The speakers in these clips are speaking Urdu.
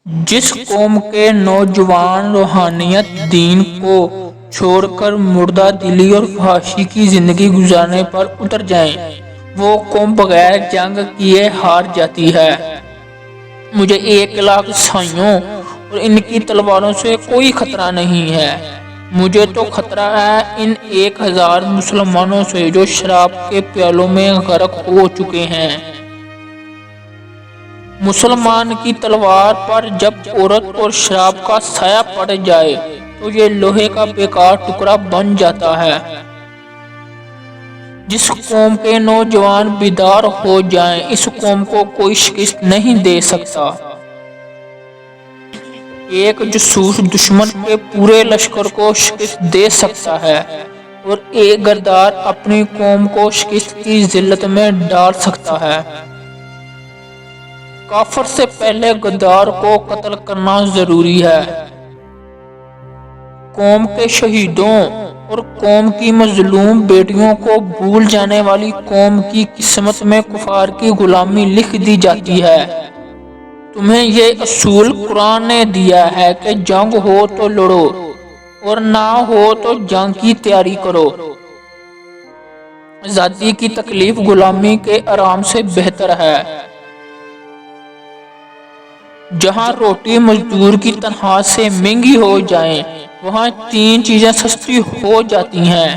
جس قوم کے نوجوان روحانیت دین کو چھوڑ کر مردہ دلی اور فحاشی کی زندگی گزارنے پر اتر جائیں، وہ قوم بغیر جنگ کیے ہار جاتی ہے۔ مجھے 1,00,000 عیسائیوں اور ان کی تلواروں سے کوئی خطرہ نہیں ہے، مجھے تو خطرہ ہے ان 1,000 مسلمانوں سے جو شراب کے پیالوں میں غرق ہو چکے ہیں۔ مسلمان کی تلوار پر جب عورت اور شراب کا سایہ پڑ جائے تو یہ لوہے کا بیکار ٹکڑا بن جاتا ہے۔ جس قوم کے نوجوان بیدار ہو جائیں، اس قوم کو کوئی شکست نہیں دے سکتا۔ ایک جاسوس دشمن کے پورے لشکر کو شکست دے سکتا ہے اور ایک غدار اپنی قوم کو شکست کی ذلت میں ڈال سکتا ہے۔ کافر سے پہلے غدار کو قتل کرنا ضروری ہے۔ قوم کے شہیدوں اور قوم کی مظلوم بیٹیوں کو بھول جانے والی قوم کی قسمت میں کفار کی غلامی لکھ دی جاتی ہے۔ تمہیں یہ اصول قرآن نے دیا ہے کہ جنگ ہو تو لڑو اور نہ ہو تو جنگ کی تیاری کرو۔ آزادی کی تکلیف غلامی کے آرام سے بہتر ہے۔ جہاں روٹی مزدور کی تنخواہ سے مہنگی ہو جائے، وہاں 3 چیزیں سستی ہو جاتی ہیں: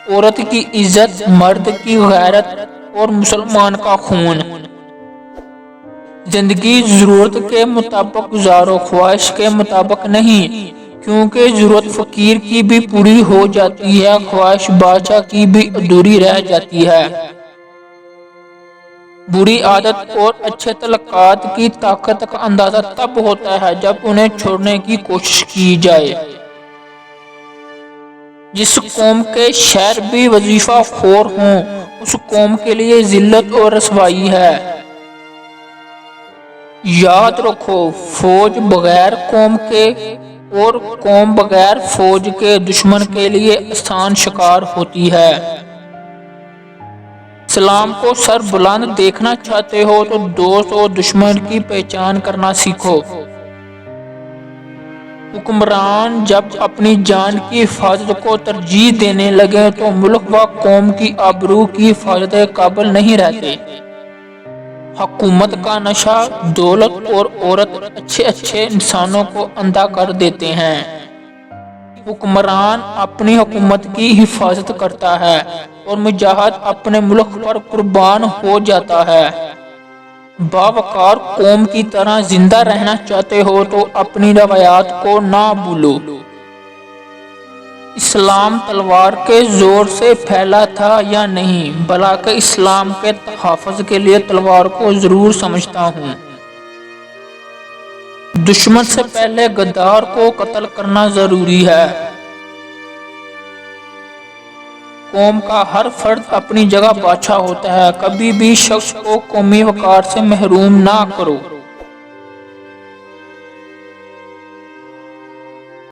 عورت کی عزت، مرد کی غیرت اور مسلمان کا خون۔ زندگی ضرورت کے مطابق گزارو، خواہش کے مطابق نہیں، کیونکہ ضرورت فقیر کی بھی پوری ہو جاتی ہے، خواہش بادشاہ کی بھی ادھوری رہ جاتی ہے۔ بری عادت اور اچھے تعلقات کی طاقت کا اندازہ تب ہوتا ہے جب انہیں چھوڑنے کی کوشش کی جائے۔ جس قوم کے شہر بھی وظیفہ خور ہوں، اس قوم کے لیے ذلت اور رسوائی ہے۔ یاد رکھو، فوج بغیر قوم کے اور قوم بغیر فوج کے دشمن کے لیے آسان شکار ہوتی ہے۔ اسلام کو سر بلند دیکھنا چاہتے ہو تو دوست اور دشمن کی پہچان کرنا سیکھو۔ حکمران جب اپنی جان کی حفاظت کو ترجیح دینے لگے تو ملک و قوم کی آبرو کی حفاظت کے قابل نہیں رہتے۔ حکومت کا نشہ، دولت اور عورت اچھے انسانوں کو اندھا کر دیتے ہیں۔ حکمران اپنی حکومت کی حفاظت کرتا ہے اور مجاہد اپنے ملک پر قربان ہو جاتا ہے۔ باوقار قوم کی طرح زندہ رہنا چاہتے ہو تو اپنی روایات کو نہ بھولو۔ اسلام تلوار کے زور سے پھیلا تھا یا نہیں، بلکہ اسلام کے تحفظ کے لیے تلوار کو ضرور سمجھتا ہوں۔ دشمن سے پہلے غدار کو قتل کرنا ضروری ہے۔ قوم کا ہر فرد اپنی جگہ بادشاہ ہوتا ہے، کبھی بھی شخص کو قومی وقار سے محروم نہ کرو۔